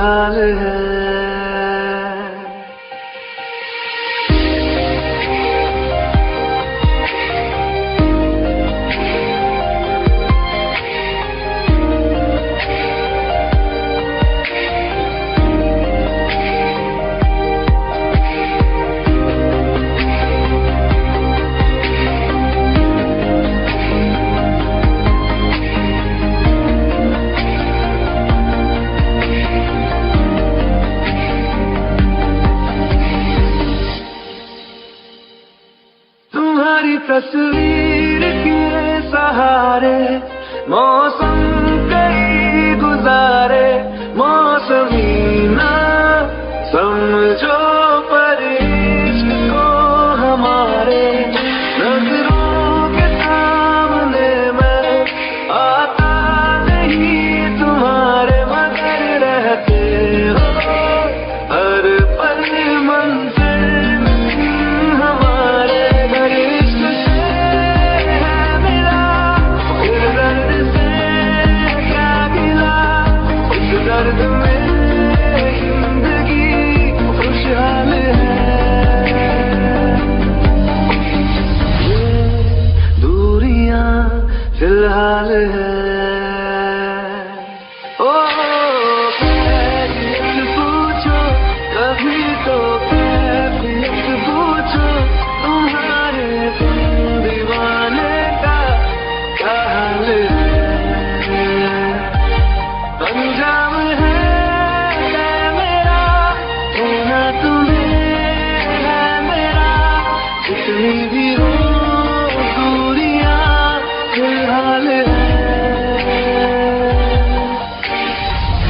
फिलहाल है। तुम्हारी तस्वीर के सहारे मौसम कई गुजारे, मौसमी ना समझो पर इश्क को हमारे, नजरों के सामने मैं आता नहीं तुम्हारे, मगर रहते हो हर पल मंजिल हमारे। दर्द में जिंदगी खुशहाल है, ये दूरियां फिलहाल है। ओ कैफियत पूछो कभी तो कैफियत पूछो, तुम्हारे दीवाने का क्या हाल है। अंजाम है मेरा होना तुम्हें है मेरा, जितनी भी हो दूरियां फिलहाल है,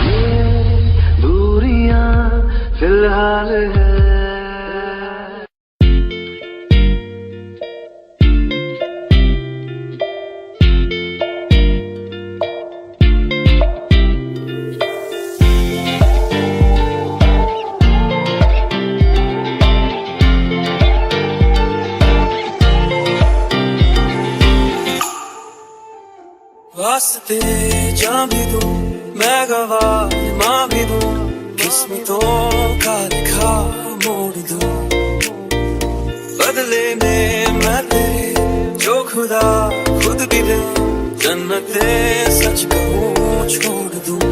ये दूरियां फिलहाल है। वास्ते जा भी दूं मैं गवाह माँ भी दूं, किस्मतों का लिखा मोड़ दूं, बदले में मैं तेरे जो खुदा खुद भी दे, जन्नते सच कहूँ छोड़ दूं।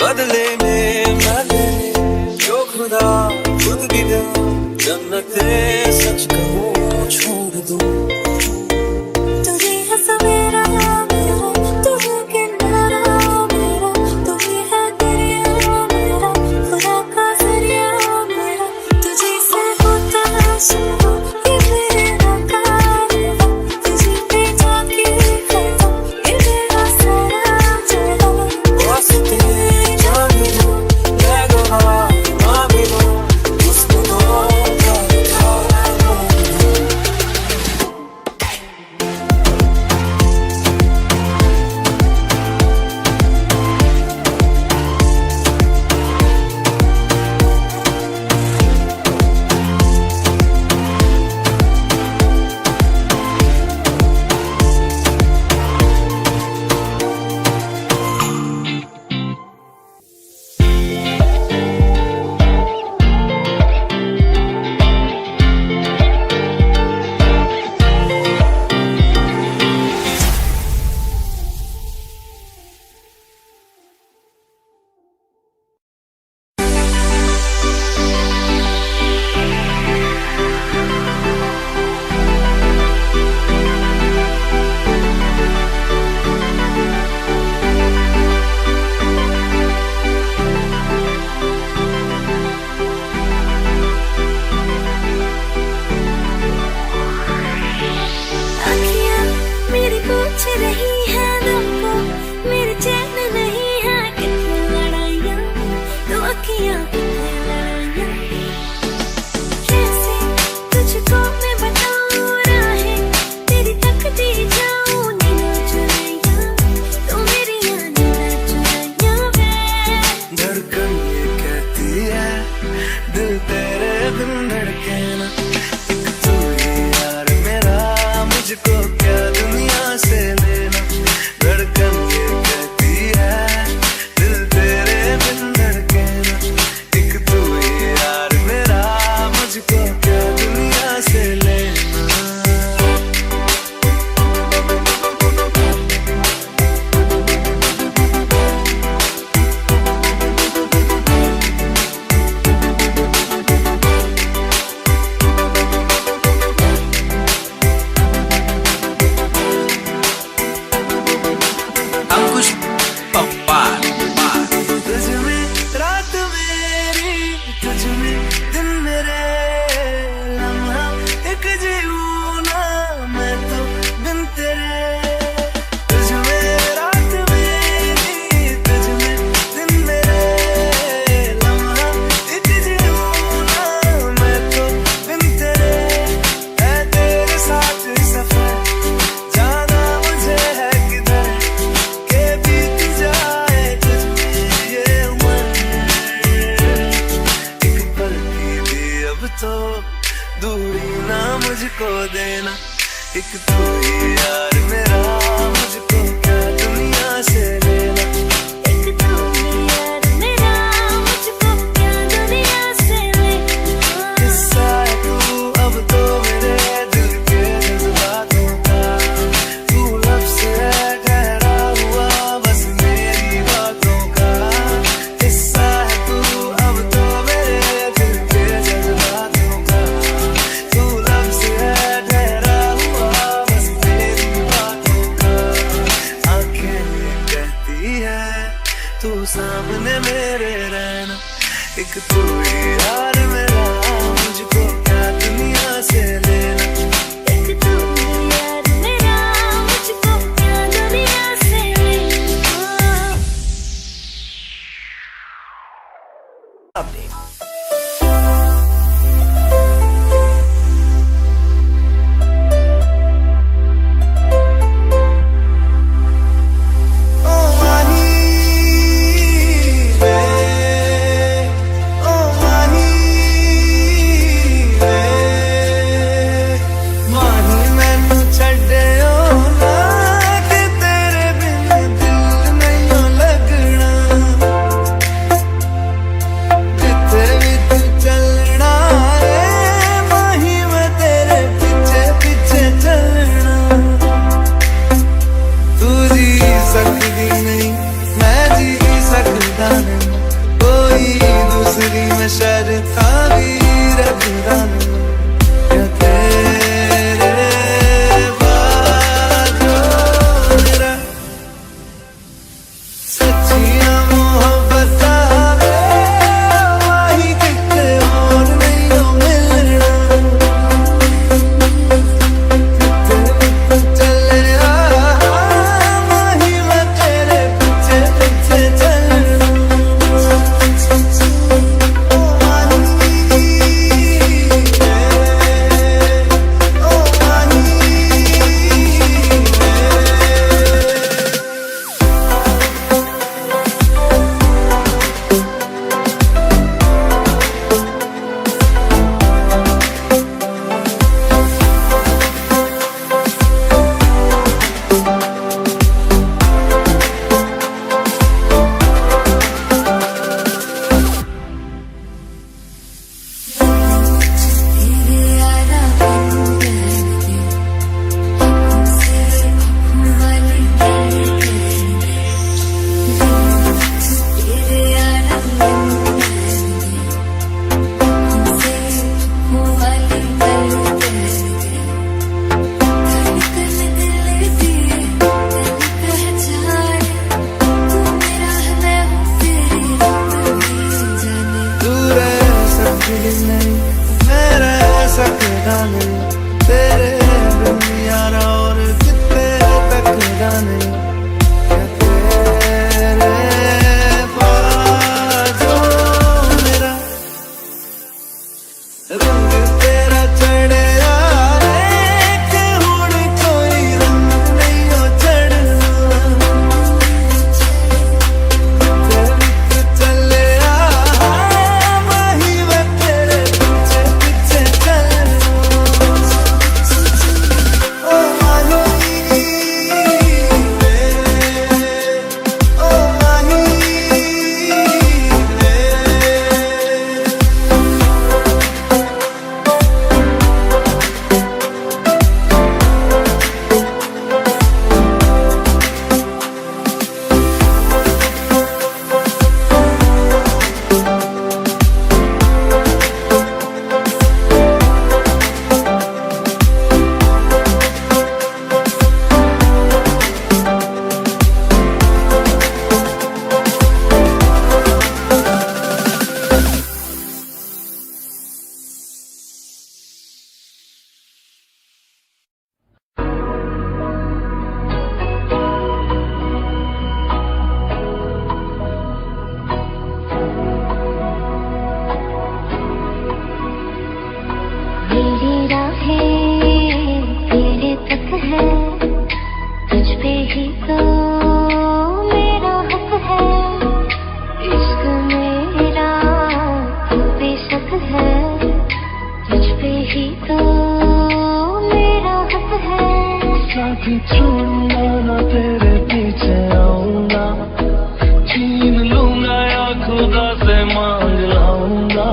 बदले में मैं जो खुदा खुद भी दे, जन्नते सच कहूँ छोड़ दूँ। तुझे है सवेरा मेरा, तू है किनारा मेरा, तू ही है दरिया मेरा, खुदा का जरिया मेरा, तुझे से होता है शुरू ये मेरा कारवां, तुझे पे जाके खत्म ये मेरा सारा। एक तू ही यार मेरा, मुझको क्या दुनिया से लेना। एक तू ही यार मेरा, मुझको क्या दुनिया से लेना। किस्सा है तू अब तो मेरे दिल के जज्बातों का, तू लफ्ज़ है ठहरा हुआ बस मेरी बातों का। किस्सा है तू अब तो मेरे दिल के जज्बातों का, तू लफ्ज़ है ठहरा हुआ बस मेरी बातों का। आंखें कहती है तू सामने मेरे रहना, एक तू ही यार मेरा, मुझको क्या दुनिया से लेना। एक तू ही यार मेरा, मुझको क्या दुनिया से लेना। ओ माही बाकी छोड़ूंगा ना तेरे पीछे आऊंगा, छीन लूंगा या खुदा से मांग लाऊंगा,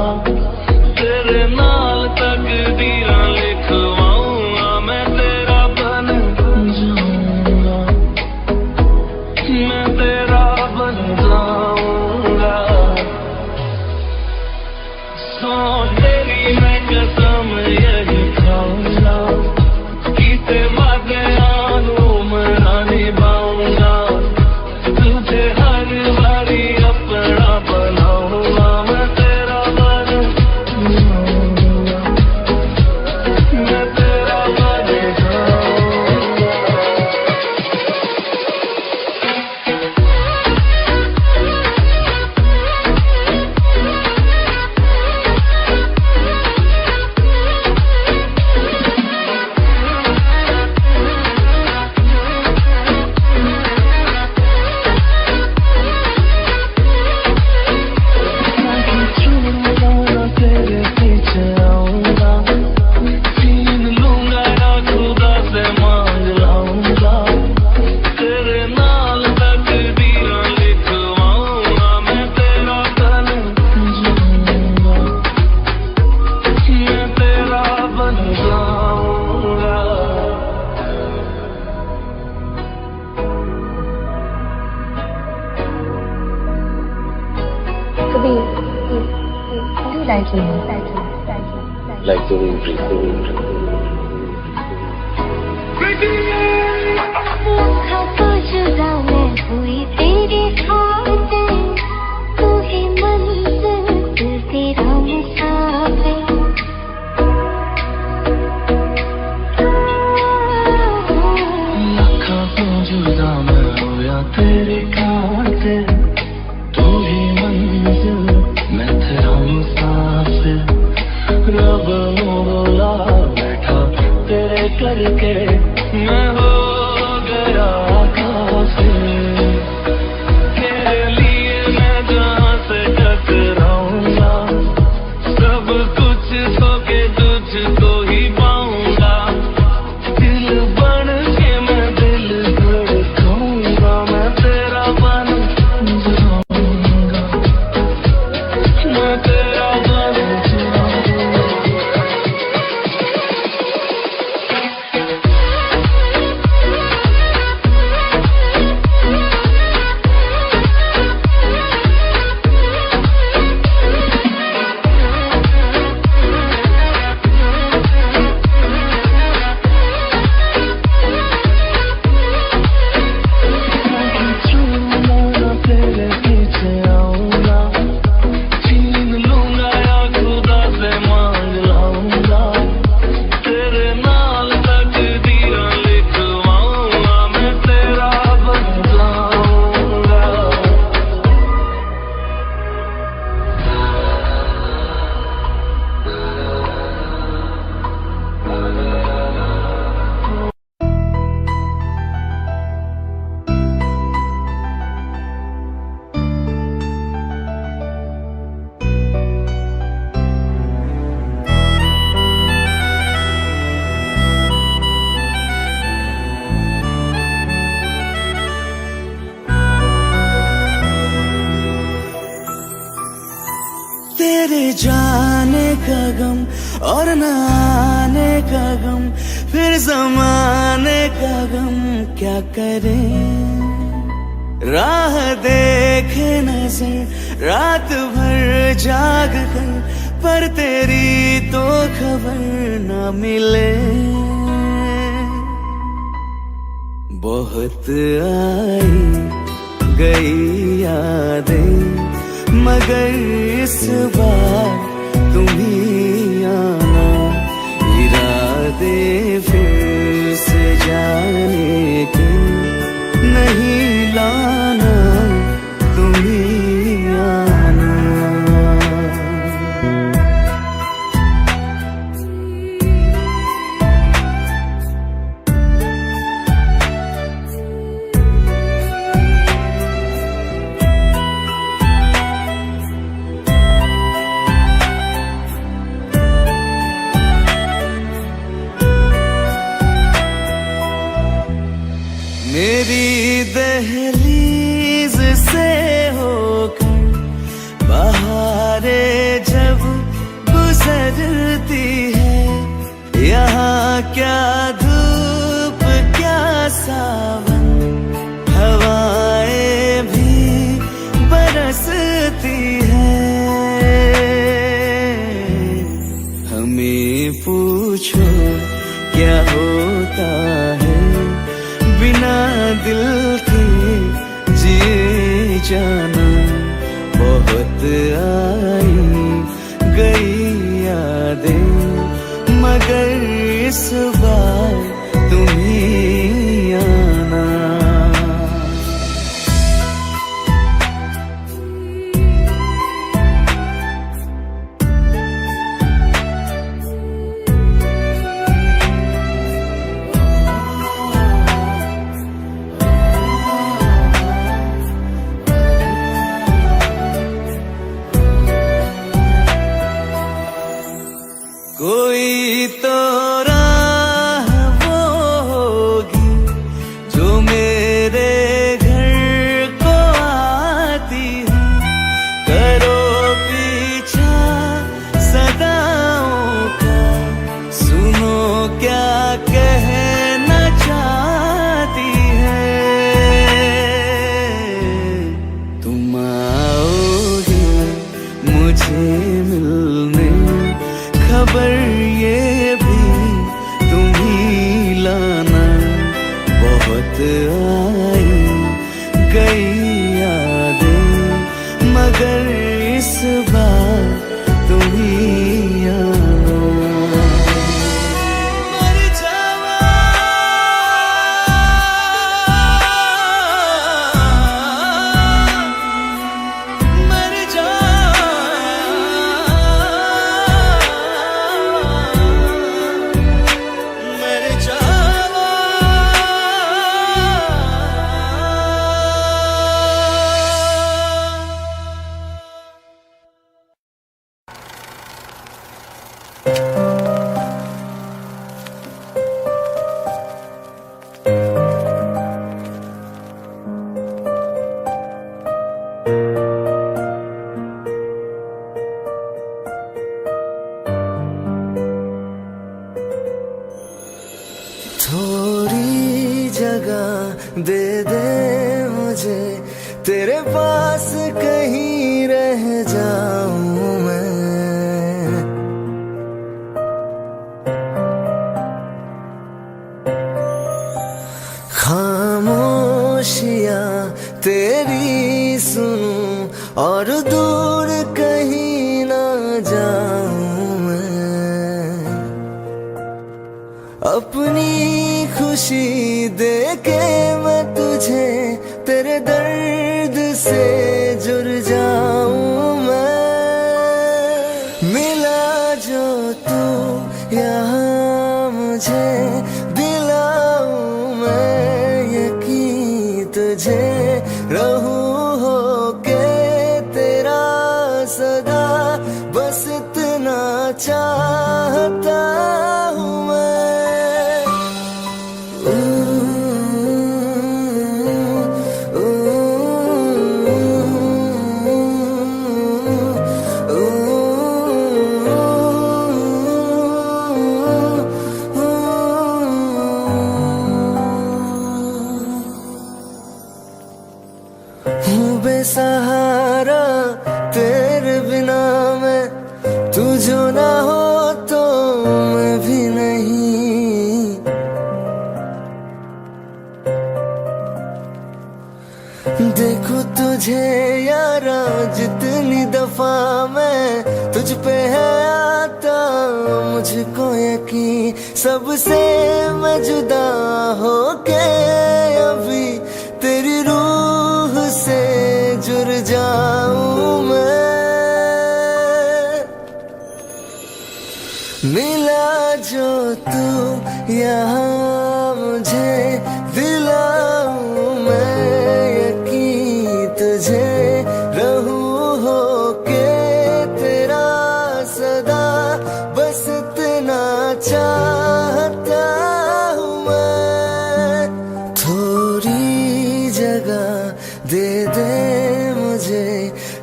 तेरे नाल तकदीरां लिखवाऊंगा, मैं तेरा बन जाऊंगा, मैं तेरा बन जाऊंगा। सो तेरी मैं कसम यही खाऊंगा, कीते वादे मैं निभाऊंगा, तुझे हर बारी अपना बनाऊंगा, मैं तेरा बन जाऊंगा, मैं तेरा बन जाऊंगा। तेरे पीछे आऊंगा, छीन लूंगा या खुदा से मांग लाऊंगा, तेरे नाल तकदीरां लिखवाऊंगा, मैं तेरा बन जाऊंगा, मैं तेरा बन जाऊंगा। कभी lightly. Like the wind, the wind. तो जुदा मैं हुई तेरे खातिर, तू ही मंजिल तेरा मुसाफिर, लाखों तो जुदा मैं होया तेरे खातिर, तू ही मंजिल मैं तेरा मुसाफिर, रब नू बोला बैठा तेरे करके मैं हो गया काफिर, तेरे लिए मैं जहाँ से टकराऊंगा, सब कुछ खो के तुझको ही पाऊंगा, दिल बन के मैं दिल धड़काऊंगा, मैं तेरा बन जाऊंगा, मैं तेरा बन जाऊंगा। तेरे पीछे आऊंगा, छीन लूंगा या खुदा से मांग लाऊंगा, तेरे नाल तकदीरां लिखवाऊंगा, मैं तेरा बन जाऊंगा। तेरे जाने का गम और न आने का गम, फिर जमाने का गम क्या करें, राह देखे नजर रात भर जाग कर, पर तेरी तो खबर न मिले, बहुत आई गई यादें, मगर इस बार तुम ही आना, इरादे फिर से जाने के नहीं लाना, तुम ही आना। मेरी दहलीज से होकर बहारें जब गुजरती है, यहाँ क्या धूप क्या सावन, हवाएं भी बरसती है। हमें पूछो क्या होता है बिना दिल के जिए जाना। बहुत आई गई यादें मगर इस बार तुम ही आना। कोई तो राह वो होगी जो मेरे घर को आती है। करो पीछा सदाओं का, सुनो क्या कहना चाहती है। तुम आओगे मुझे मिलने, खबर ये भी तुम ही लाना। बहुत आई गई यादें मगर इस बार तुम ही आना। मर जावा मर जा थोड़ी जगह दे दे मुझे, तेरे पास कहीं रह जाऊं मैं। खामोशियां तेरी सुनूं और दूर कहीं ना जाऊं मैं। अपनी खुशी दे के मैं तुझे तेरे दर्द से जुड़ जाऊं मैं। मिला जो तू यहाँ मुझे दिलाऊं मैं यकीन तुझे। रहूं होके तेरा सदा, बस इतना चाहता हूँ मैं। हूँ बेसहारा तेरे बिना मैं, तू जो ना हो तो मैं भी नहीं। देखो तुझे यारा जितनी दफा मैं तुझ पे है आता, मुझको यकीन सबसे मैं जुदा होके अभी तेरी रूह से जुड़ जाऊं मैं। मिला जो तू यहाँ मुझे दिलाऊं मैं यकीन तुझे। रहूं होके तेरा सदा, बस इतना चाहता हूँ मैं। थोड़ी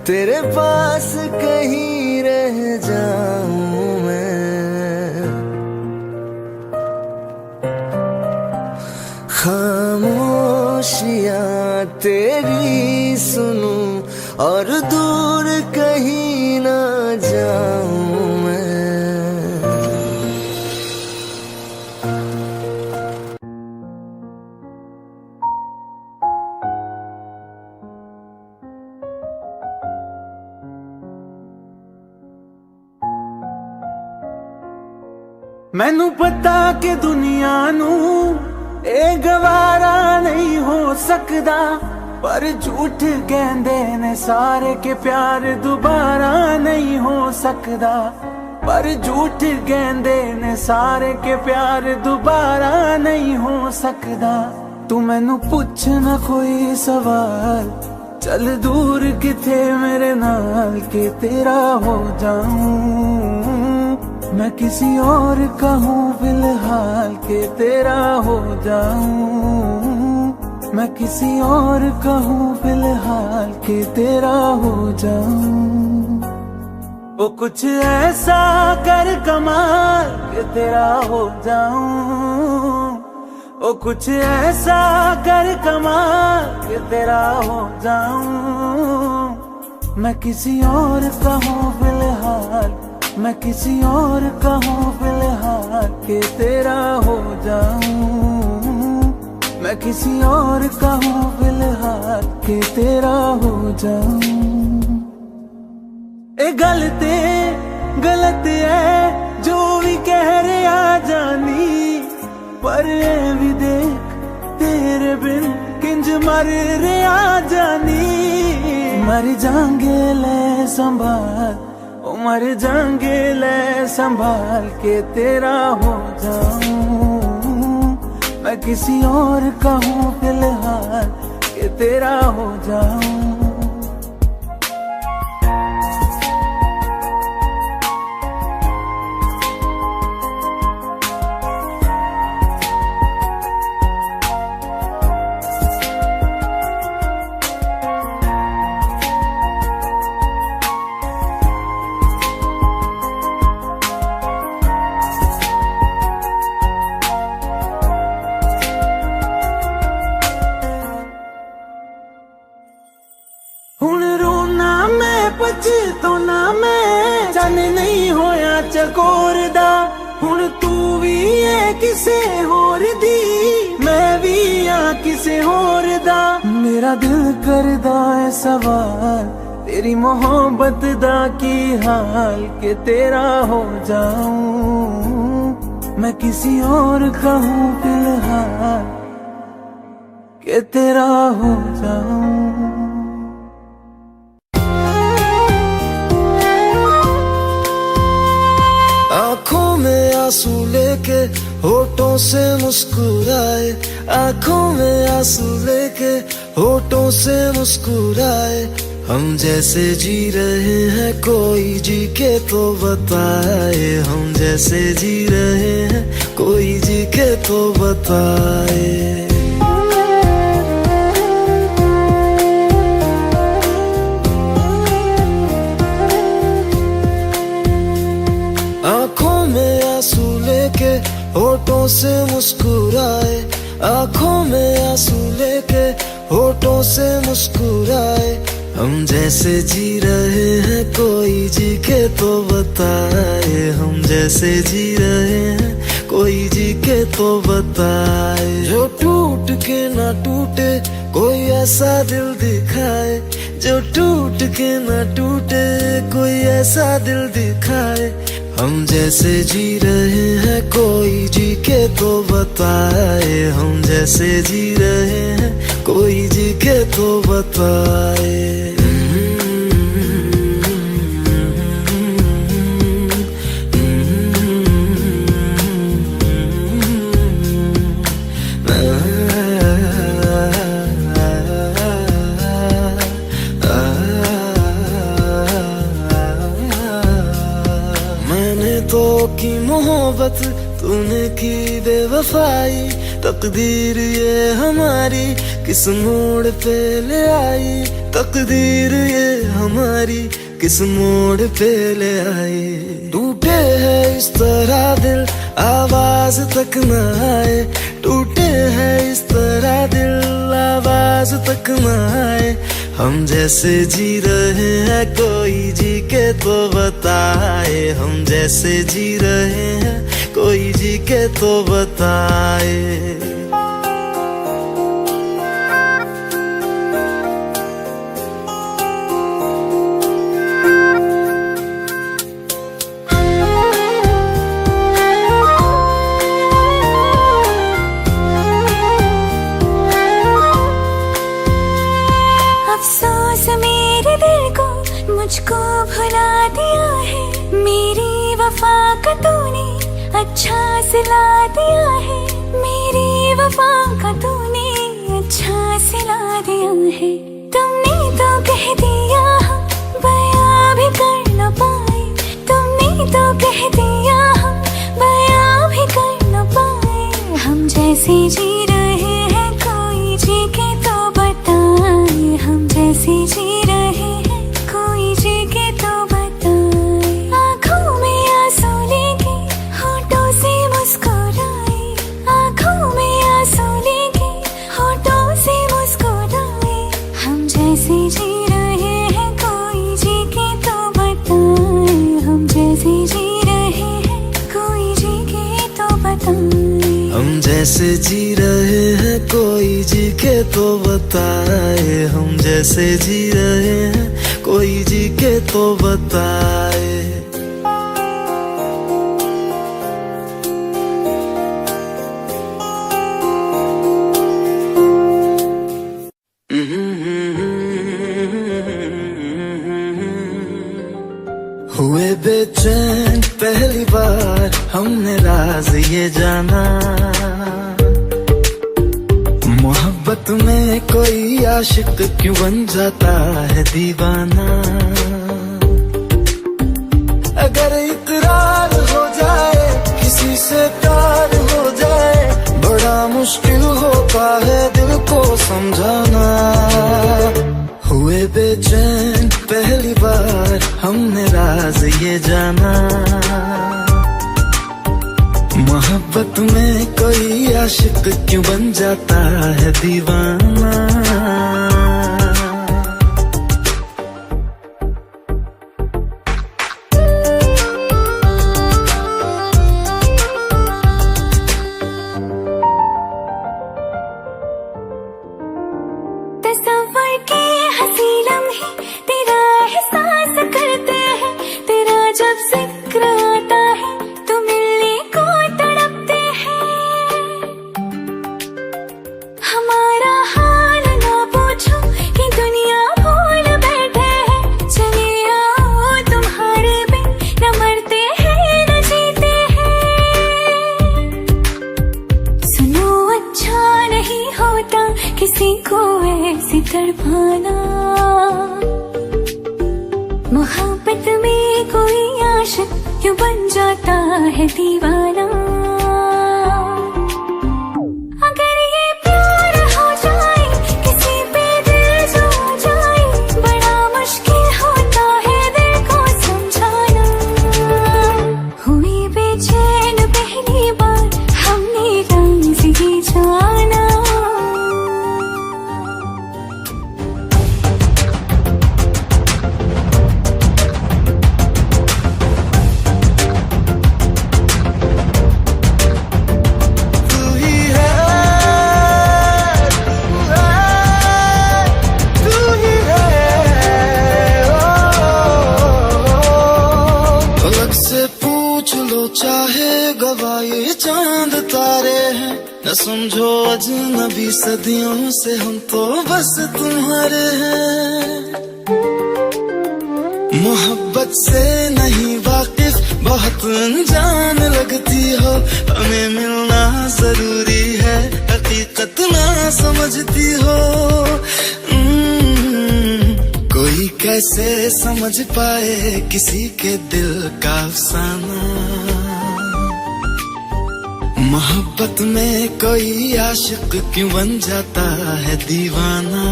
तेरे पास कहीं रह जाऊं मैं। खामोशियां तेरी सुनूं और दूर कहीं ना जाऊं मैं। मैनू पता कि दुनिया नू ए गवारा नहीं हो सकदा, पर झूठ कहंदे ने सारे के प्यार दोबारा नहीं हो सकदा। पर झूठ कहंदे ने सारे के प्यार दोबारा नहीं हो सकदा। तू मैनू पुछ ना कोई सवाल, चल दूर किथे मेरे नाल के तेरा हो जाऊं। मैं किसी और का हूँ फिलहाल के तेरा हो जाऊं। मैं किसी और का हूँ फिलहाल के तेरा हो जाऊं। वो कुछ ऐसा कर कमाल के तेरा हो जाऊं। वो कुछ ऐसा कर कमाल के तेरा हो जाऊं। मैं किसी और का हूँ फिलहाल, मैं किसी और का हूँ फिलहाल के तेरा हो जाऊं। मैं किसी और का हूँ फिलहाल के तेरा हो जाऊं। ए गलत है जो भी कह रहे आ जानी, पर ए भी देख तेरे बिन किंज मर रहे आ जानी। मर जाएंगे ले संभाल, मर जाएंगे ले संभाल के तेरा हो जाऊं। मैं किसी और का हूँ फिलहाल के तेरा हो जाऊं। हुण रोना मैं पछताना मैं, जाने नहीं होया चकोर दा। हुण तू भी है किसे होर दी, मैं भी हाँ किसे होर दा। मेरा दिल करदा है सवाल, तेरी मोहब्बत दा की हाल के तेरा हो जाऊं। मैं किसी और का हूँ फिलहाल के तेरा हो जाऊं। आँखों में आंसू लेके होठों से मुस्कुराए, आँखों में आंसू लेके होठों से मुस्कुराए। हम जैसे जी रहे हैं कोई जी के तो बताए, हम जैसे जी रहे हैं कोई जी के तो बताए। आँखों में आंसू लेके होठों से मुस्कुराए, आँखों में आंसू लेके होठों से मुस्कुराए। हम जैसे जी रहे हैं कोई जी के तो बताए, हम जैसे जी रहे हैं कोई जी के तो बताए। जो टूट के ना टूटे कोई ऐसा दिल दिखाए, जो टूट के ना टूटे कोई ऐसा दिल दिखाए। हम जैसे जी रहे हैं कोई जी के तो बताए, हम जैसे जी रहे हैं कोई जी के तो बताए। मैंने तो की मोहब्बत, तूने की बेवफाई। तकदीर ये हमारी किस मोड़ पे ले आई, तकदीर ये हमारी किस मोड़ पे ले आई। टूटे है इस तरह दिल आवाज तक न आए, टूटे हैं इस तरह दिल आवाज तक न आए। हम जैसे जी रहे हैं कोई जी के तो बताए, हम जैसे जी रहे हैं कोई जी के तो बताए। अफसोस मेरे दिल को मुझको भुला दिया है, मेरी वफा का तूने अच्छा सिला दिया है, मेरी वफा का तूने अच्छा सिला दिया है। तुमने तो कह दिया हम बयां भी कर न पाए, तुमने तो कह दिया हम बयां भी कर न पाए। हम जैसे जी रहे हैं कोई जी के तो बताए, हम जैसे जी रहे हैं कोई जी के तो बताए। आँखों में आंसू लेके होठों से मुस्कुराए, आँखों में आंसू लेके होठों से मुस्कुराए। हम जैसे जी रहे हैं कोई जी के तो बताए, हम जैसे जी रहे हैं कोई जी के तो बताए। हम जैसे जी रहे हैं कोई जी के तो बताए, हम जैसे जी रहे हैं कोई जी के तो बताए। हुए बेचैन पहली बार हमने राज ये जाना, मोहब्बत में कोई आशिक क्यों बन जाता है दीवाना। अगर इकरार हो जाए किसी से प्यार हो जाए, बड़ा मुश्किल होता है दिल को समझाना। हुए बेचैन पहली बार हमने राज ये जाना, मोहब्बत में कोई आशिक क्यों बन जाता है दीवाना। तस्वर के हंसी लम्हे तेरा एहसास करते हैं, तेरा जब जिक्र आता है तो मिलने को तड़पते हैं। हमारा हाल ना पूछो कि दुनिया भूल बैठे हैं, चले आओ तुम्हारे बिन न मरते हैं न जीते हैं। सुनो अच्छा नहीं होता किसी को ऐसी तड़पाना, मोहब्बत में कोई आशिक क्यों बन जाता है दीवाना। अगर ये प्यार हो जाए किसी पे दिल जो जाए, बड़ा मुश्किल होता है दिल को समझाना। हुई बेचैन पहली बार हमने राज ये जाना। चाहे गवाए चांद तारे हैं, न समझो अजनबी सदियों से हम तो बस तुम्हारे हैं। मोहब्बत से नहीं वाकिफ बहुत अनजान लगती हो, हमें मिलना जरूरी है हकीकत ना समझती हो। कोई कैसे समझ पाए किसी के दिल का अफसाना, मोहब्बत में कोई आशिक क्यों बन जाता है दीवाना।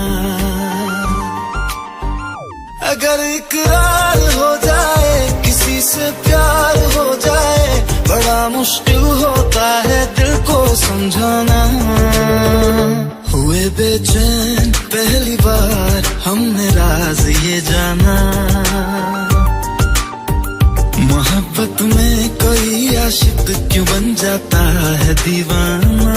अगर इकरार हो जाए किसी से प्यार हो जाए, बड़ा मुश्किल होता है दिल को समझाना। हुए बेचैन पहली बार हमने राज ये जाना। मोहब्बत में कोई आशिक क्यों बन जाता है दीवाना।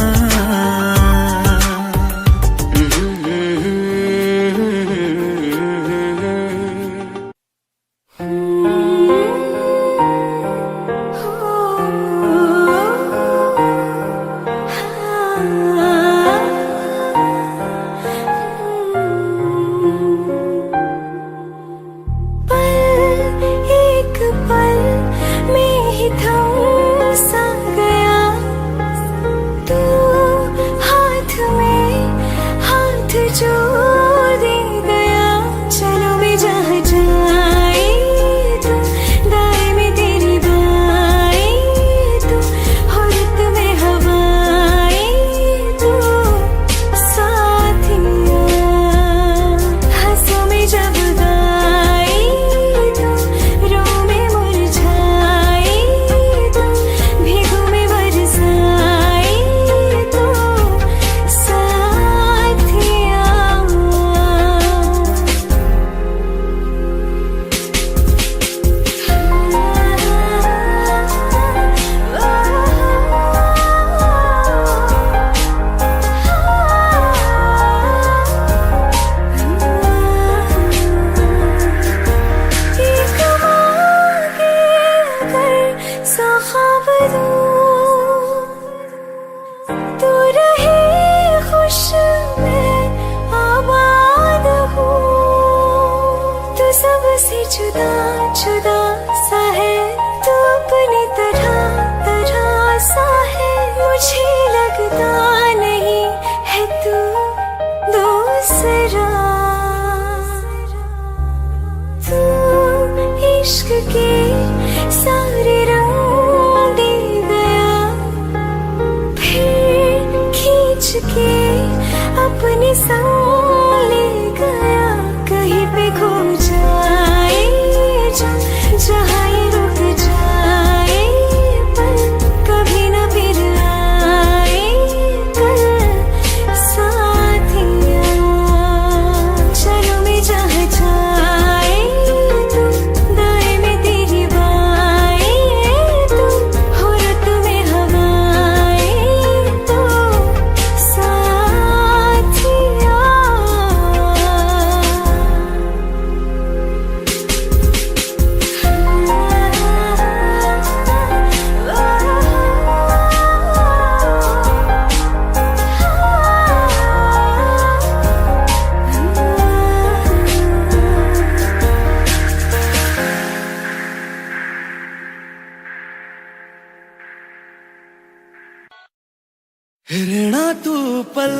रहना तू पल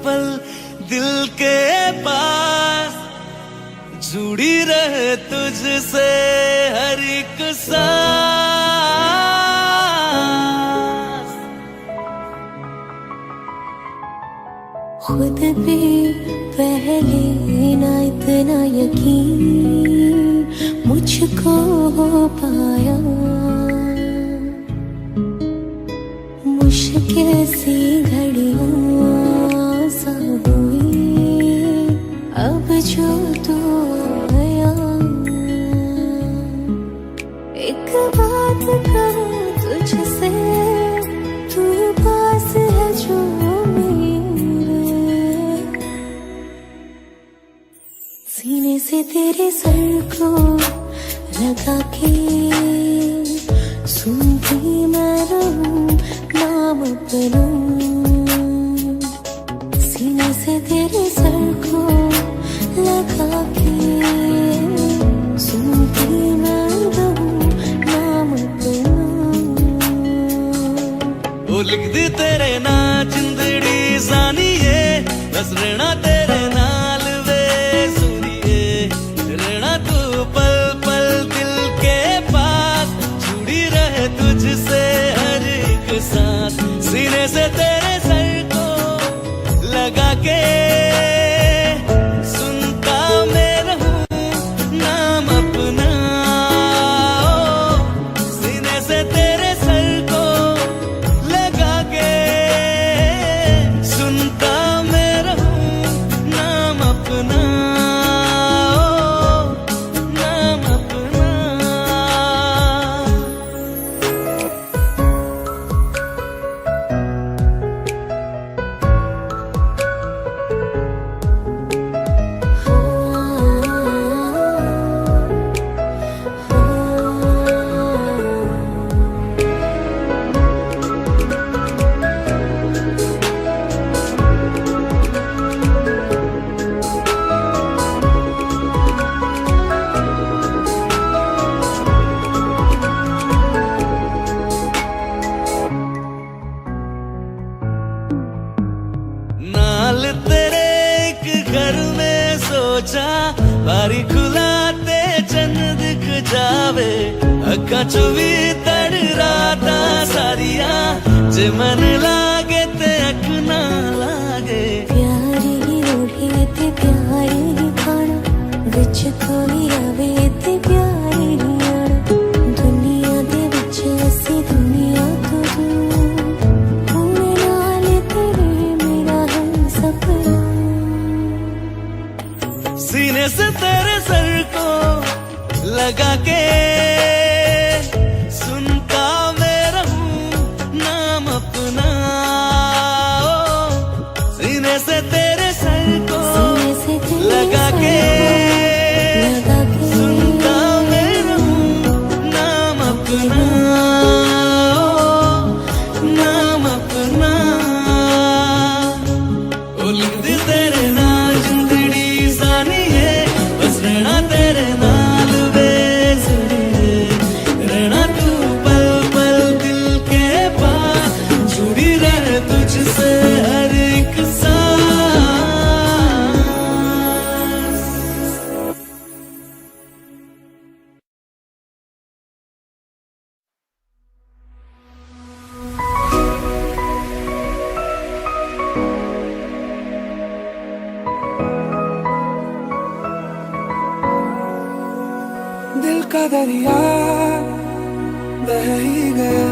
पल दिल के पास, जुड़ी रहे तुझसे हर एक सांस। खुद पे पहले ना इतना यकीन मुझको हो पाया, मुश्किल सी घड़ियां आसान हुई अब जो तू आया। एक बात कहूं तुझसे, तू पास है जो मेरे, सीने से तेरे सर को लगा के सुनती मैं रहूं नाम अपना। सीने से तेरे सर को लगा के सुनती मैं रहूं नाम अपना। वो लिख दी तेरे ना जिंदड़ी जानिए, बस रहना तेरे नाल वे सुनिए। रहना तू पल पल दिल के पास, जुड़ी रहे तुझसे हर एक सांस। लगा के सुनता मैं रहूं नाम अपना। सीने से तेरे सर को लगा के सुनता मैं रहूं नाम अपना, नाम अपना। नाल तेरे एक घर में सोचा बारी खुलाते चंद दिख जावे। अक्का चुवी तड़ राता सारिया जे मन लागे ते अख ना लागे। प्यारी ओढ़े ते प्यारी खाना विच कोई आवे ते प्यारी आना। दुनिया दे विच असी दुनिया तो दूर होने नाल तेरे मेरा हम सपना। सीने से तेरे सर को लगा के सुनता मैं रहूं नाम अपना। सीने से तेरे सर को सीने से तेरे लगा सर के लगा के सुनता मैं रहूं नाम अपना, नाम अपना। ओ लिखदी तेरे नाल जिंदड़ी सानी है, बस रहना तेरे नाल बेसुरी। रहना तू पल पल दिल के पास, जुड़ी रहे तुझसे हर एक सांस। दिल का दरिया बह ही गया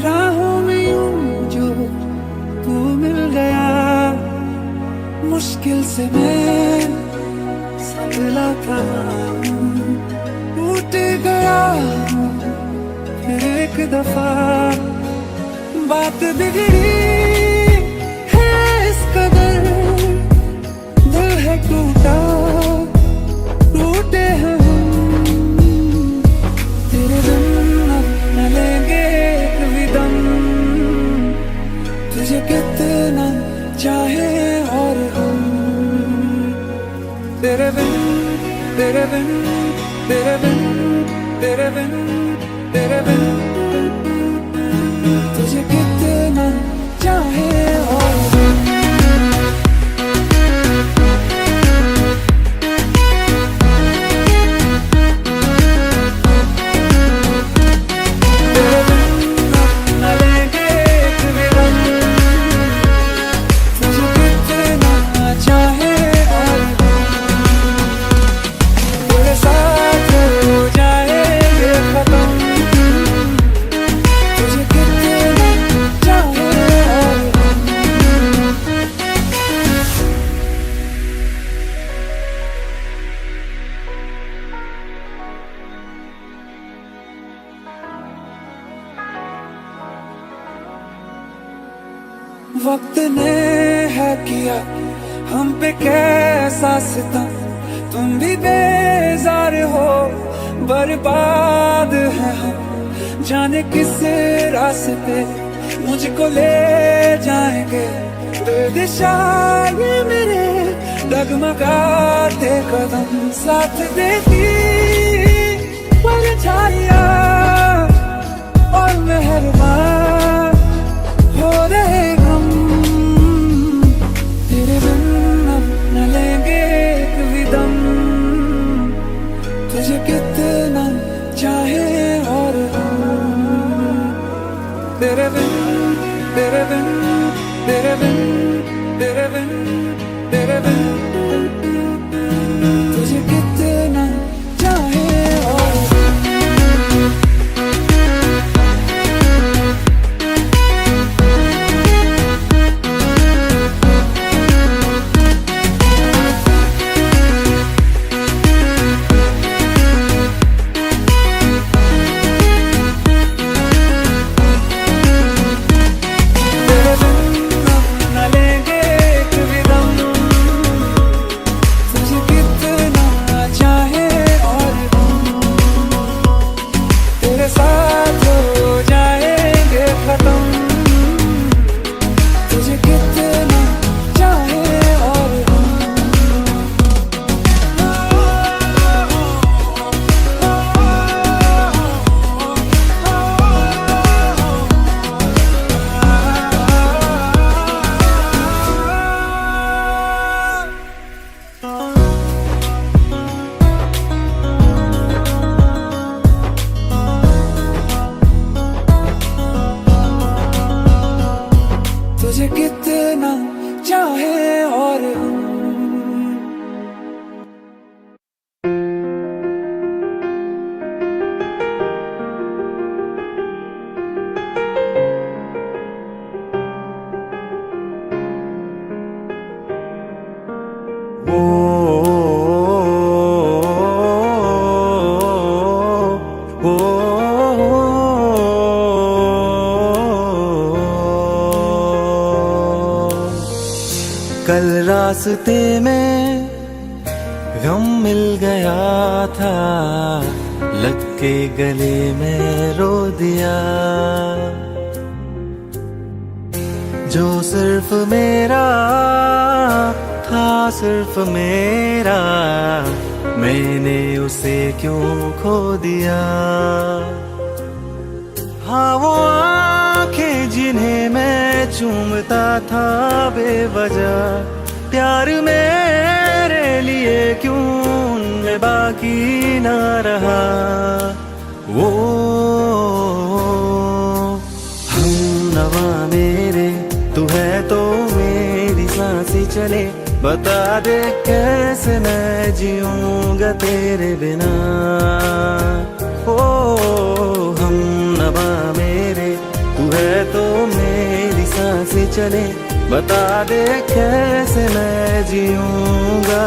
राहों में यूं जो तू मिल गया। मुश्किल से मैं संभला था, टूट गया फिर एक दफा। बात बिगड़ी है इस कदर, दिल है टूटा टूटे हैं हम। तेरे बिन अब न लेंगे एक भी दम, तुझे कितना चाहे और हम। तेरे बिन तेरे बिन तेरे बिन तेरे बिन तेरे बिन तुझे कितना चाहे और हम। तेरे बिन न लेंगे एक भी दम, तुझे कितना चाहे और हम। तेरे साथ हो जाए ये खत्म, तुझे कितना चाहे और हम। वक्त ने है किया हम पे कैसा सितम, तुम भी बेजार हो बर्बाद है हम। जाने किस रास्ते मुझको ले जाएंगे, बेदिशा ये मेरे डगमगाते कदम। साथ देती परछाइयां और मेहरबान हो रहे हम। तेरे बिन अब न लेंगे एक भी दम, तुझे कितना चाहे और हम। तेरे बिन तेरे बिन तेरे बिन तेरे बिन तुझे कितना चाहे और तुझे कितना चाहे और कल रास्ते में गम मिल गया था, लग के गले में रो दिया। जो सिर्फ मेरा था, सिर्फ मेरा, मैंने उसे क्यों खो दिया। हाँ वो आंखें जिन्हें मैं चूमता था बेवजह, प्यार मेरे लिए क्यों उनमें बाकी ना रहा। वो हम नवा मेरे, तू है तो मेरी सांसें चले, बता दे कैसे मैं जीऊंगा तेरे बिना। ओ हम नवा मेरे, तू है तो मेरी सांसें चले, बता दे कैसे मैं जीऊंगा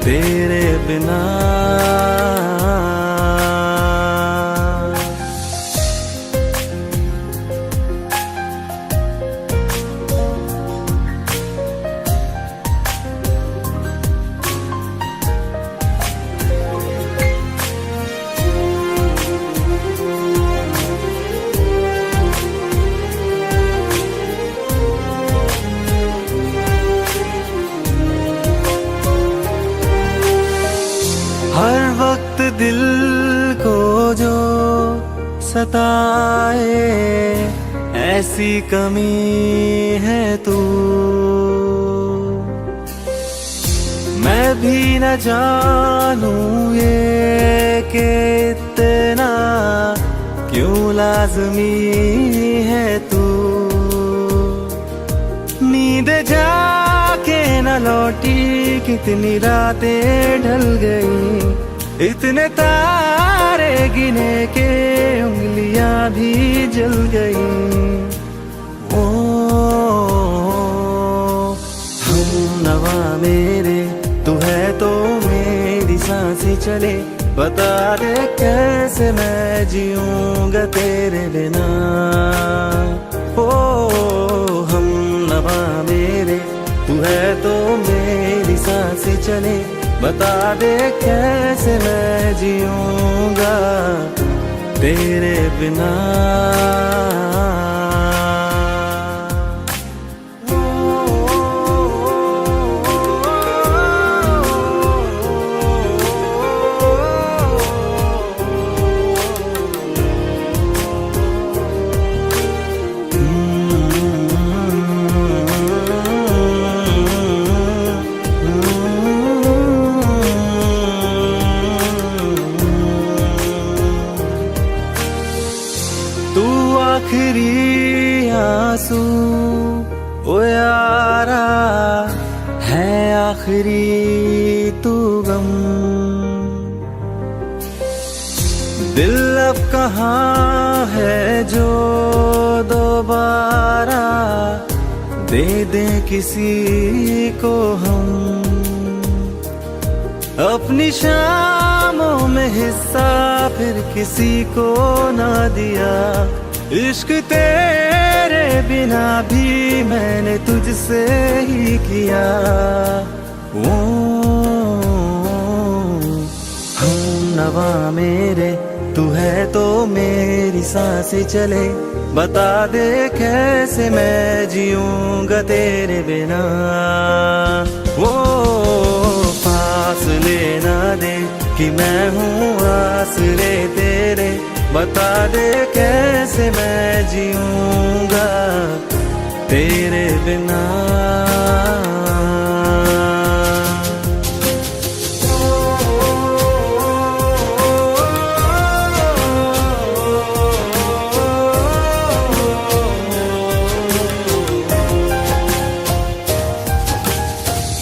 तेरे बिना। हर वक्त दिल को जो सताए, ऐसी कमी है तू। मैं भी न जानूं ये कि इतना क्यों लाज़मी है तू। नींद जाके न लौटी, कितनी रातें ढल गई, इतने तारे गिने के उंगलियां भी जल गई। ओ हम नवा मेरे, तू है तो मेरी सांसें चले, बता दे कैसे मैं जीऊंगा तेरे बिना। ओ हम नवा मेरे, तू है तो मेरी सांसें चले, बता दे कैसे मैं जीऊंगा तेरे बिना। आखिरी आखिरी तू गम। दिल अब कहाँ है जो दोबारा दे दे किसी को हम। अपनी शामों में हिस्सा फिर किसी को ना दिया। इश्क तेरे बिना भी मैंने तुझसे ही किया। वो हम नवा मेरे तू है तो मेरी सांसें चले। बता दे कैसे मैं जीऊंगा तेरे बिना। वो फासले ना दे कि मैं हूँ आसरे तेरे। बता दे कैसे मैं जीऊंगा तेरे बिना।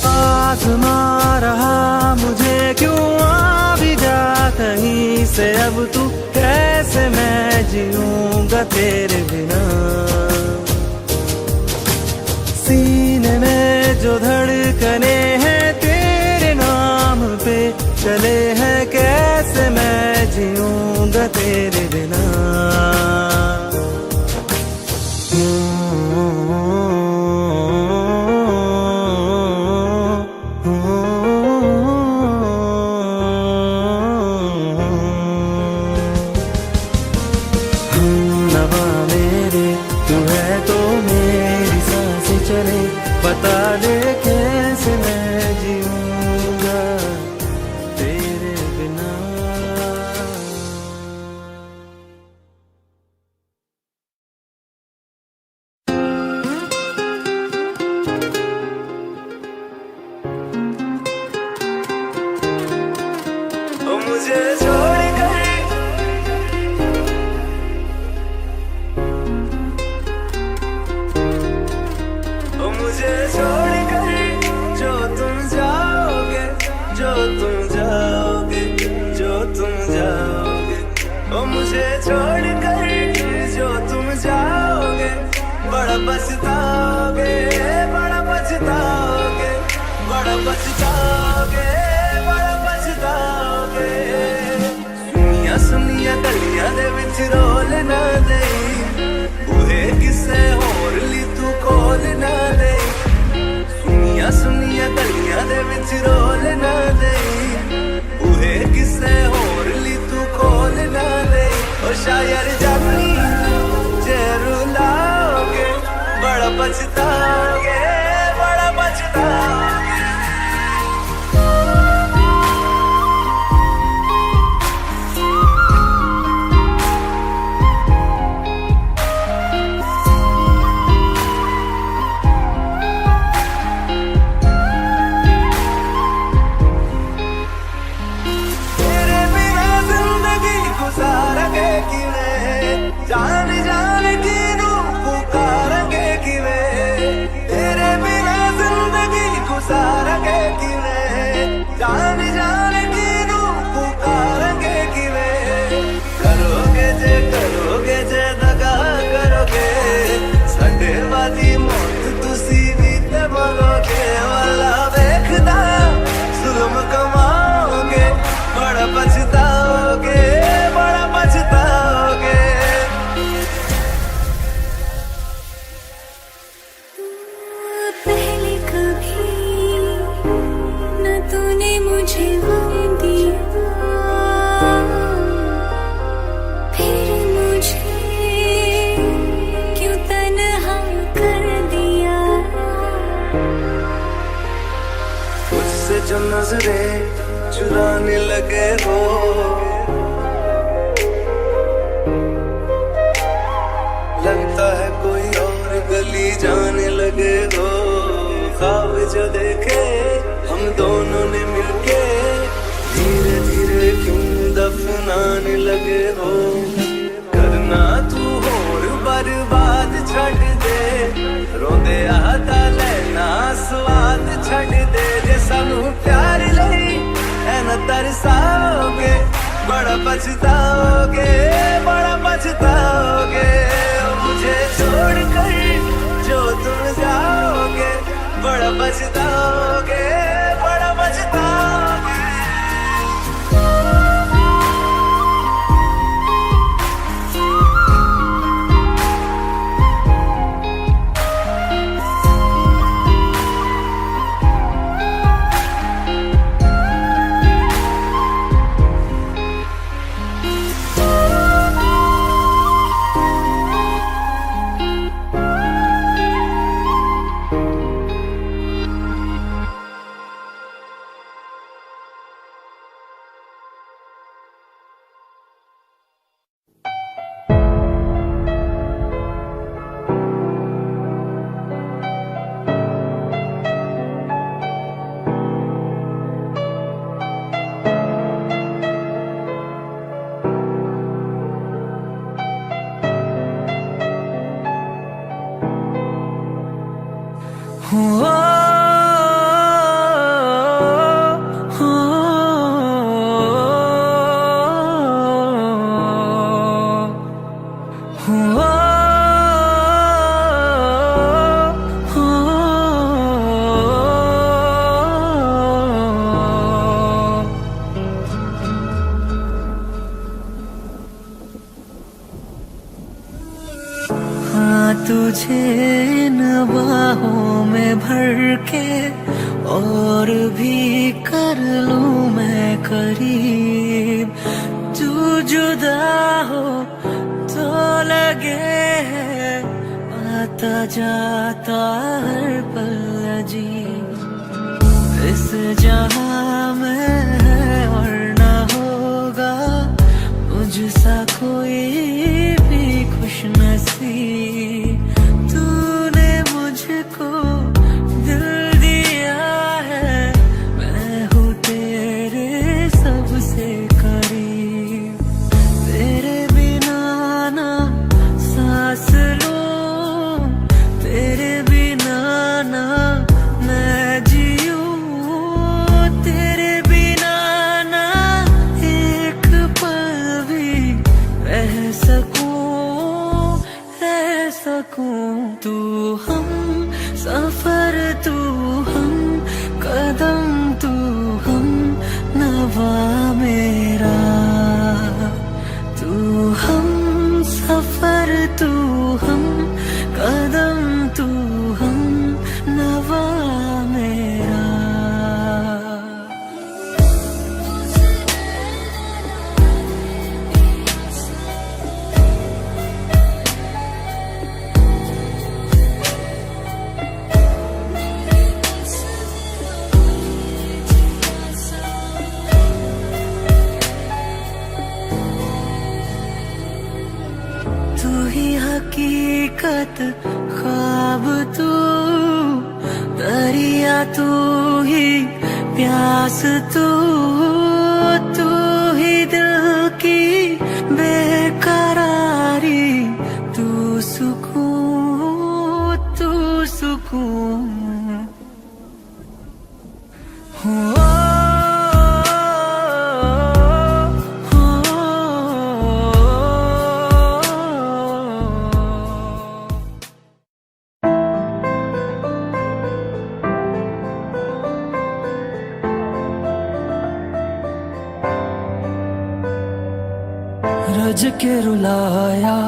आज़मा रहा मुझे क्यों आ भी जा कहीं से। अब तू कैसे मैं जीऊंगा तेरे बिना। सीने में जो धड़कने हैं तेरे नाम पे चले हैं। कैसे मैं जीऊंगा तेरे बिना। बता दे कैसे मैं जीऊंगा तेरे बिना। ओ मुझे छोड़ कर मुझे छोड़ कर जो तुम जाओगे, जो तुम जाओगे, जो तुम जाओगे। ओ मुझे छोड़ कर जो तुम जाओगे। बड़ा पछताओगे, बड़ा पछताओगे, बड़ा पछताओगे, बड़ा पछताओगे। सुनिया सुनिया गलियां दे विच रोल ना दे। बूहे किसे होर ली तू खोल ना दे। सुनिया गलियां दे विच रोल ना दे। बूहे किसे होर ली तू खोल ना दे। ओ शायर जानी जे रुलाओगे। बड़ा पछताओगे, बड़ा पछताओगे। जान जान किनू पुकारेंगे किवें। तेरे बिना जिंदगी गुजारेंगे किवें। जान जान किनू पुकारेंगे किवें। करोगे जे दगा करोगे। साडे वाली मौत तुसी भी ते मरोगे। वाला वेखदा जुल्म कमाओगे। बड़ा पछताओगे, बड़ा पछताओगे। पहले कभी न तूने मुझे गम दिया। फिर मुझे क्यों तन्हा कर दिया। मुझसे जो नजरें चुराने लगे हो। लगता है कोई और गली जाने लगे हो। ख्वाब जो देखे हम दोनों ने मिलके। धीरे धीरे क्यों दफनाने लगे हो। करना तू होर बर्बाद छड़ दे। रोंदे आता लेना स्वाद छड़ दे। जैसा बड़ा पछताओगे, बड़ा पछताओगे। तुझे इन बाहों में भर के और भी कर लूं मैं करीब, तू जुदा हो तो लगे है आता जाता हर पल अजीब। इस जहां में है और ना होगा मुझसा कोई भी खुश नसीब। तूने मुझको दिल दिया है, मैं हूँ तेरे सबसे करीब। तेरे बिना ना सांस लूं, तेरे बिना ना मैं जीऊं, तेरे बिना ना एक पल भी रह सकूं। तू हम सफर, तू हम कदम, तू हम नवा मेरा। तू हम सफर, तू हम कदम, तू हम नवा मेरा। हकीकत ख्वाब तू, दरिया तू ही प्यास तू, तू ही दिल की बेकरारी, तू सुकून, तू सुकून। रज के रुलाया,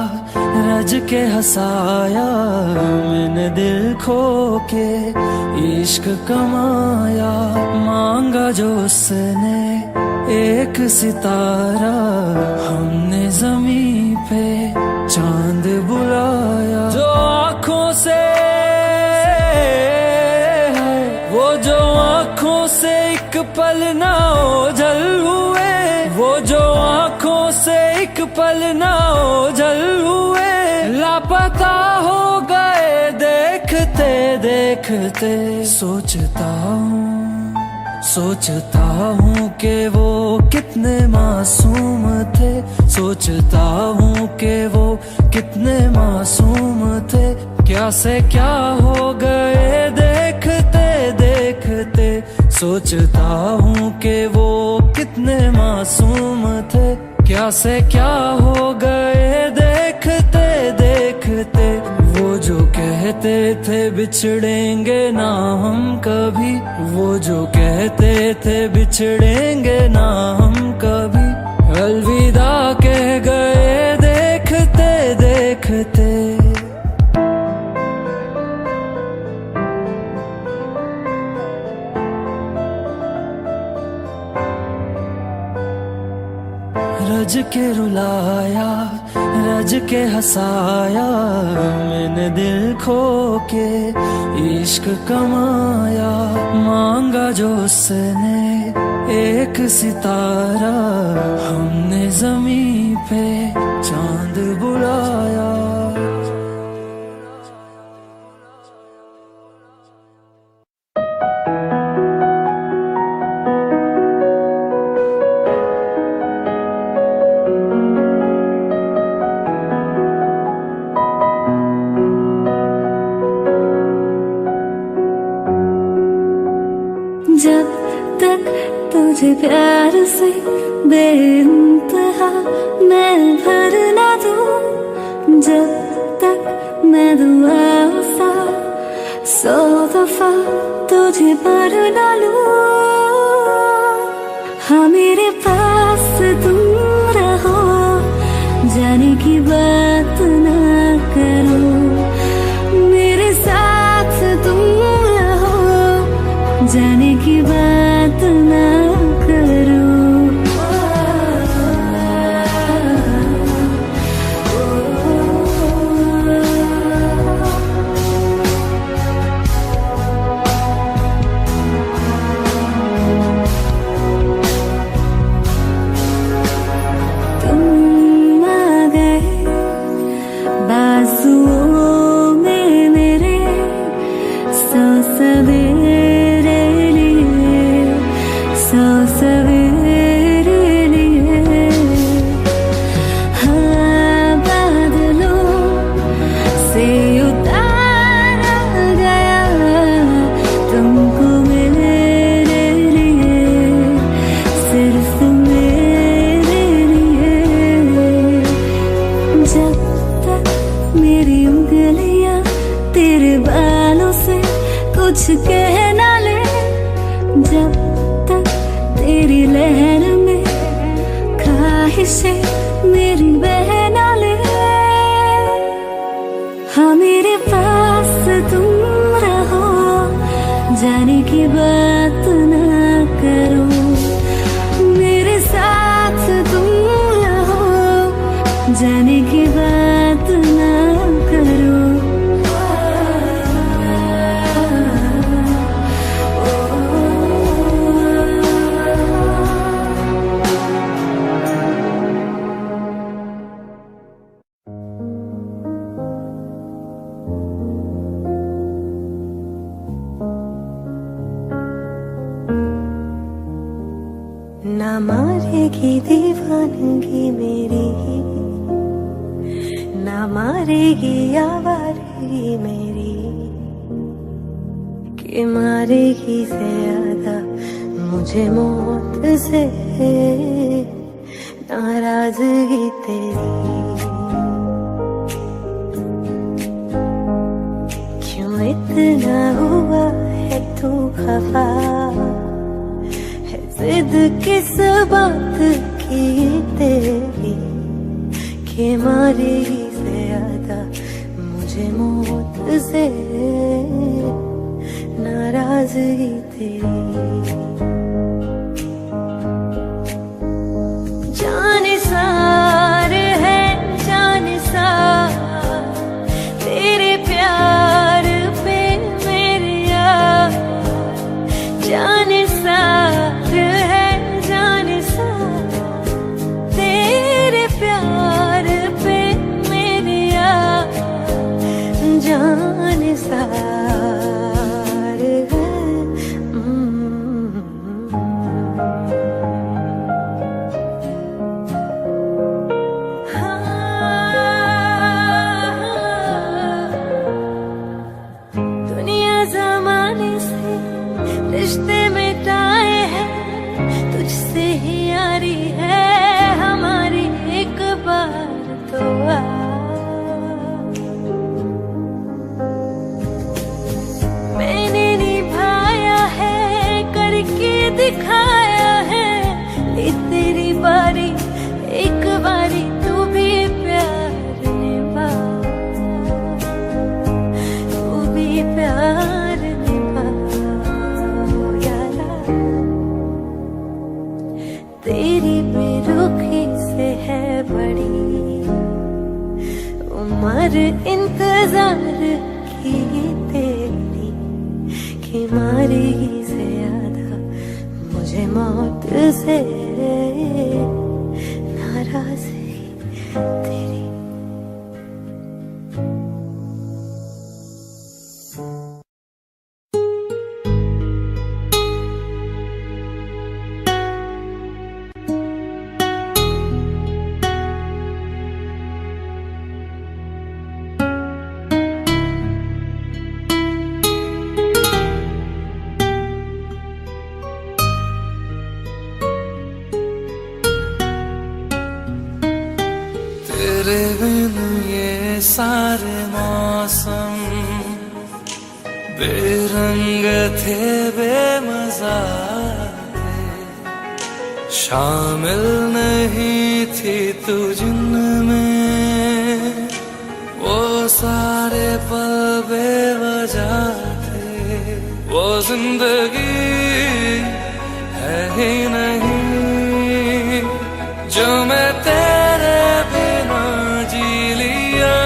रज के हंसाया, मैंने दिल खो के इश्क कमाया। मांगा जो उसने एक सितारा, हमने जमीन पे चांद बुलाया। जो आँखों से वो जो आँखों से एक पल ना ओझल हुए, वो जो आँखों से एक पल ना ओझल हुए, लापता हो गए देखते देखते। सोचता हूँ कि वो कितने मासूम थे, सोचता हूँ कि वो कितने मासूम थे। क्या से क्या हो गए देखते देखते। सोचता हूँ कि वो कितने मासूम थे, क्या से क्या हो गए देखते देखते। वो जो कह कहते थे बिछड़ेंगे ना हम कभी, वो जो कहते थे बिछड़ेंगे ना हम कभी, अलविदा कह गए देखते देखते। रज के रुलाया, रज के हंसाया, मैंने दिल खो के इश्क कमाया। मांगा जो उसने एक सितारा, हमने ज़मीं पे चांद बुलाया। जब तक तुझे प्यार से बेइंतहा मैं भर ना दूं, जब तक मैं दुआ सा 100 दफा तुझे पर ना लूं। हाँ मेरे पास तुम रहो, जाने की बात ना करो, मेरे साथ तुम रहो, जाने की बात ना करो। तुम आ गए बाजुओं में मेरे, 100 सवेरे लिए, 100 सवेरे लिए। हाँ बादलों से उतारा गया तुमको मेरे लिए, सिर्फ मेरे लिए। जब तक मेरी उंगलियां तेरे बालों से कुछ कह ना ले, जब तक तेरी लहर में ख्वाहिशें मेरी बह ना ले। हाँ मेरे पास तुम रहो, जाने की बात ना करो, मेरे साथ तुम रहो, जाने की बात ना करो। ना मारेगी दीवानगी मेरी, ना मारेगी आवारगी मेरी, कि मारेगी ज्यादा मुझे मौत से नाराजगी तेरी। क्यों इतना हुआ है तू खफा, जिद किस बात की तेरी, कि मारेगी ज्यादा मुझे मौत से नाराजगी तेरी। जानिसार है जानिसार तेरे प्यार पे मेरी यार, जानिसार है जानिसार तेरे प्यार पे मेरी यार, जानिसार है। बीमारी से ज्यादा मुझे मौत से नाराजगी तेरी। तेरे बिन ये सारे मौसम बेरंग थे, बेमजा थे, शामिल नहीं थी तू जिनमें, वो सारे पल बेवजह थे। वो जिंदगी है ही नहीं जो मैं तेरे बिना जी लिया।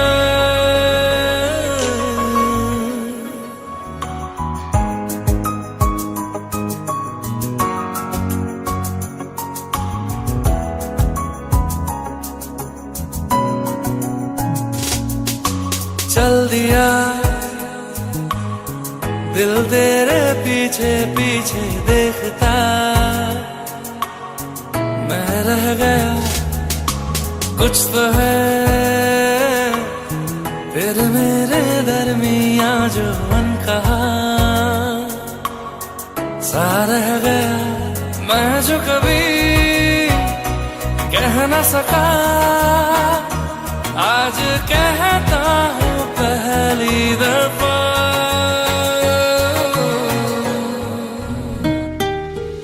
चल दिया दिल तेरे पीछे पीछे देखता, मैं रह गया कुछ तो है फिर मेरे दरमिया जो अनकहा सा रह गया। मैं जो कभी कह न सका आज कहता हूँ पहली दफा।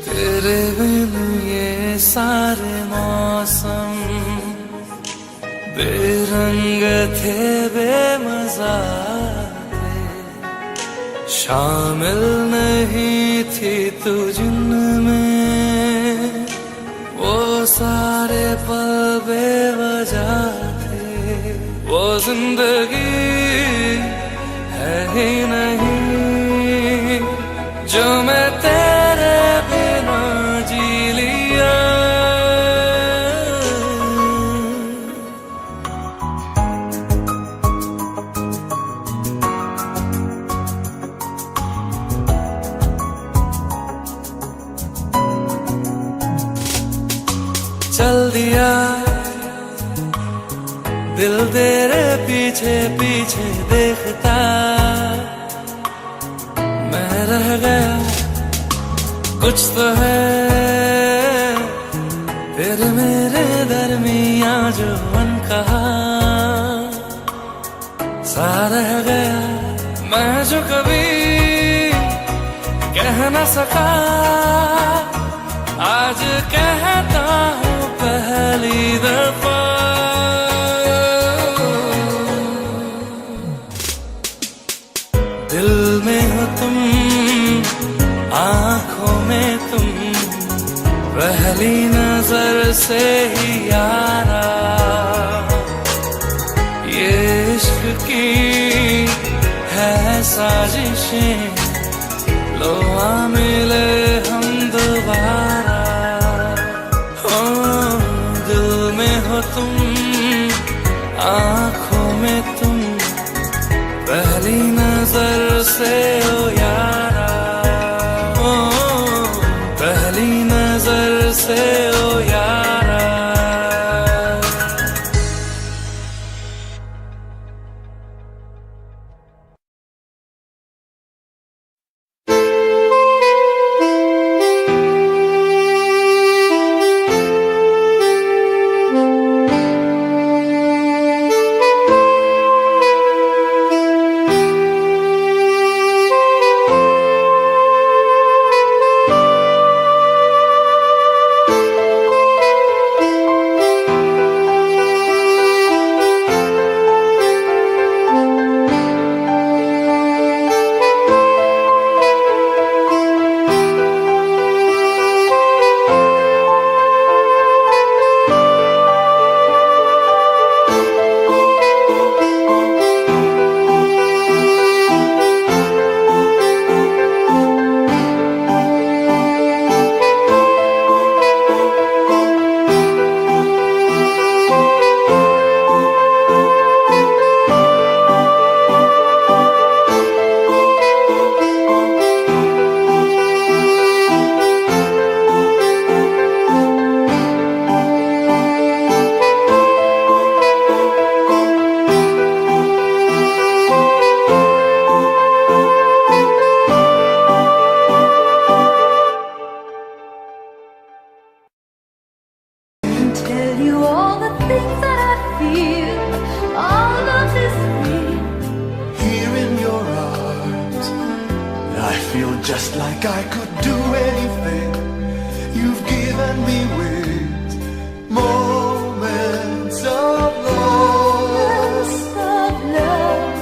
तेरे बिन ये सारे मौसम बेरंग थे, बेमजा थे, शामिल नहीं थी तू जिनमें, वो सारे पल बेवजह थे। वो जिंदगी है ही नहीं जो मैं तेरे बिना जी लिया। चल दिया दिल तेरे पीछे पीछे देखता, मैं रह गया कुछ तो है फिर मेरे दरमिया जो अनकहा सा रह गया। मैं जो कभी कह न सका आज कहता हूँ पहली दफा। दिल में हो तुम, आंखों में तुम, पहली नजर से ही यारा, ये इश्क की है साजिशें, लो आ मिले हम दोबारा। हो दिल में हो तुम, आंखों में तुम, पहली नजर से ओ यारा, ओ पहली नजर से ओ यारा। I feel just like I could do anything. You've given me wings, moments of love,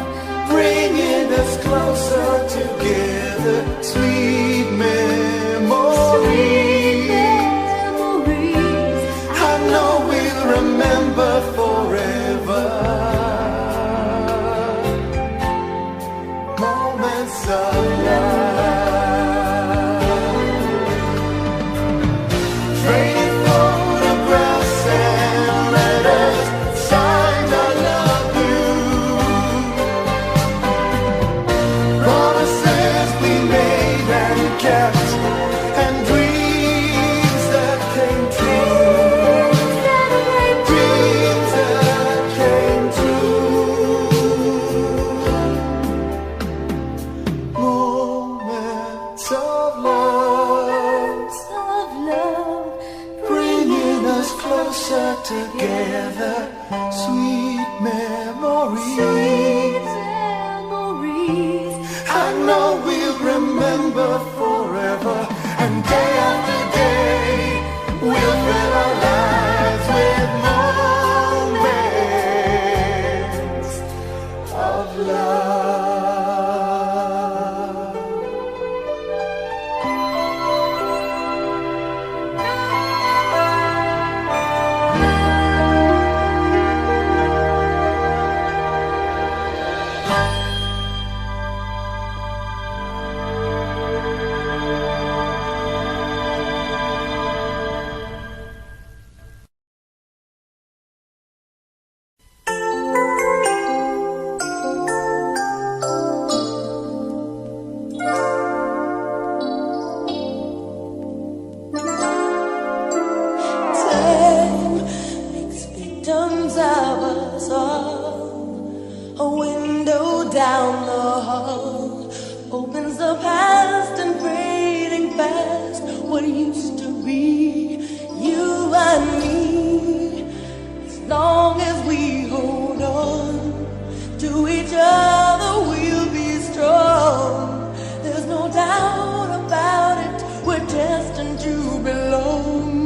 bringing us closer together. Sweet memories, I know we'll remember forever. Moments of love, faded photographs and letters signed I love you. Promises we made and kept, and dreams that came true. Dreams that came true. Moments of love, bringing us closer together. Sweet memories, I know we'll remember forever. And day after day, we'll fill our lives with moments of love. Time makes victims of us all. A window down the hall opens the past and fading fast. What used to be you and me. As long as we hold on to each other, we'll be strong. There's no doubt about it, we're destined to belong.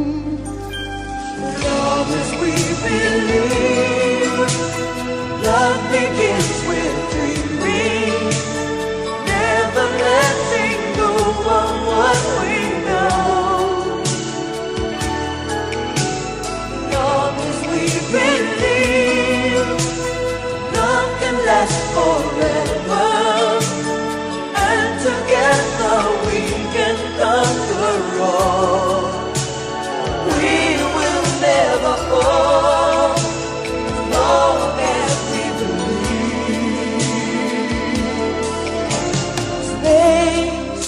Long as we believe, love begins with dreaming, never letting go of what we know. Long as we believe, love can last forever, and together we can conquer all. We will never fall, as long as we believe. Space,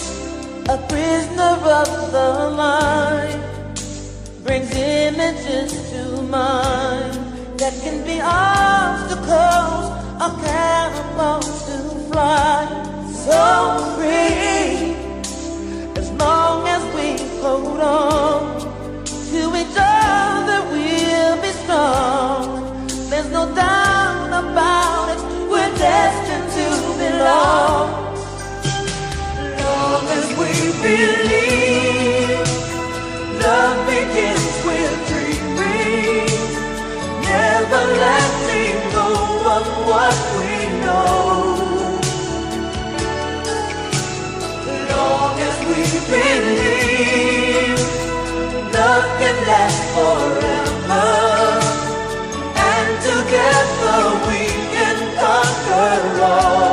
a prisoner of the mind, brings images to mind that can be obstacles or cannonballs to fly. So free, as long as we hold on to each other, we'll be strong. There's no doubt about it, we're destined to belong. Long as we believe, love begins with dreaming, never letting go of what we know. Long as we believe, love can last forever, and together we can conquer all.